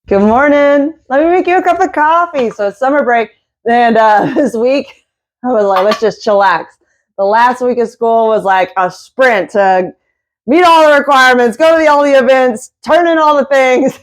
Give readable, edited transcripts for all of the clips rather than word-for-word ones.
Good morning. Let me make you a cup of coffee. So it's summer break, and this week I was like, let's just chillax. The last week of school was like a sprint to meet all the requirements, go to all the events, turn in all the things.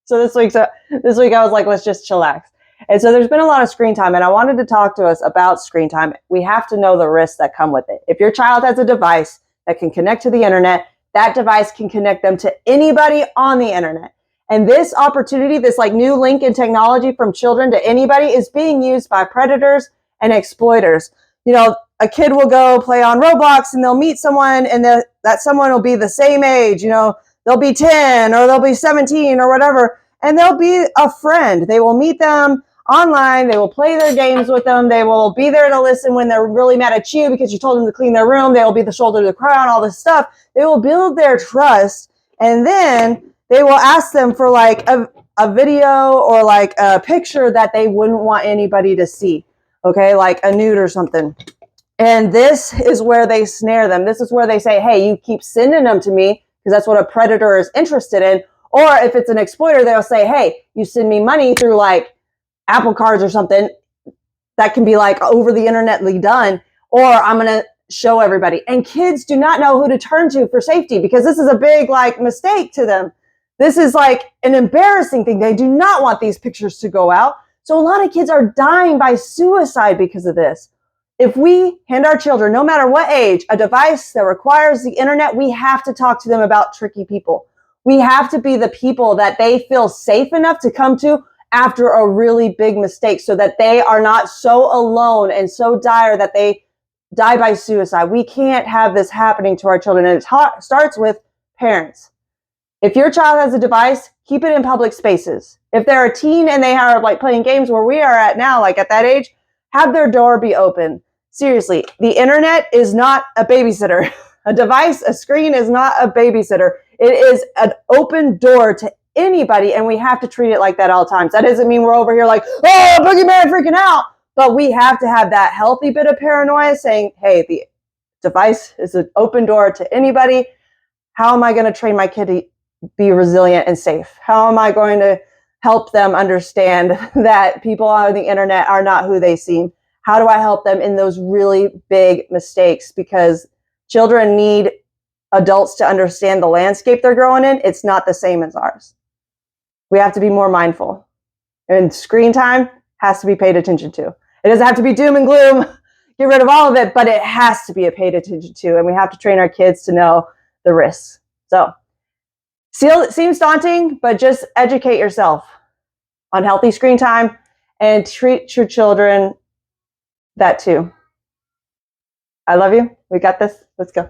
So this week I was like, let's just chillax. And so there's been a lot of screen time, and I wanted to talk to us about screen time. We have to know the risks that come with it. If your child has a device that can connect to the internet, that device can connect them to anybody on the internet. And this opportunity, this like new link in technology from children to anybody, is being used by predators and exploiters. You know, a kid will go play on Roblox and they'll meet someone, and that someone will be the same age. You know, they'll be 10 or they'll be 17 or whatever, and they'll be a friend. They will meet them online. They will play their games with them. They will be there to listen when they're really mad at you because you told them to clean their room. They will be the shoulder to cry on, all this stuff. They will build their trust, and then they will ask them for like a video or like a picture that they wouldn't want anybody to see. Okay, like a nude or something. And this is where they snare them. This is where they say, hey, you keep sending them to me, because that's what a predator is interested in. Or if it's an exploiter, they'll say, hey, you send me money through like Apple cards or something that can be like over the internetly done, or I'm going to show everybody. And kids do not know who to turn to for safety, because this is a big like mistake to them. This is like an embarrassing thing. They do not want these pictures to go out. So a lot of kids are dying by suicide because of this. If we hand our children, no matter what age, a device that requires the internet, we have to talk to them about tricky people. We have to be the people that they feel safe enough to come to after a really big mistake, so that they are not so alone and so dire that they die by suicide. We can't have this happening to our children. And it starts with parents. If your child has a device, keep it in public spaces. If they're a teen and they are like playing games where we are at now, like at that age, have their door be open. Seriously, the internet is not a babysitter. A device, a screen is not a babysitter. It is an open door to anybody, and we have to treat it like that all times. That doesn't mean we're over here like, oh, boogeyman freaking out. But we have to have that healthy bit of paranoia saying, hey, the device is an open door to anybody. How am I going to train my kid to be resilient and safe? How am I going to help them understand that people on the internet are not who they seem? How do I help them in those really big mistakes? Because children need adults to understand the landscape they're growing in. It's not the same as ours. We have to be more mindful. And screen time has to be paid attention to. It doesn't have to be doom and gloom, get rid of all of it, but it has to be paid attention to. And we have to train our kids to know the risks. So, it seems daunting, but just educate yourself on healthy screen time and treat your children that too. I love you. We got this. Let's go.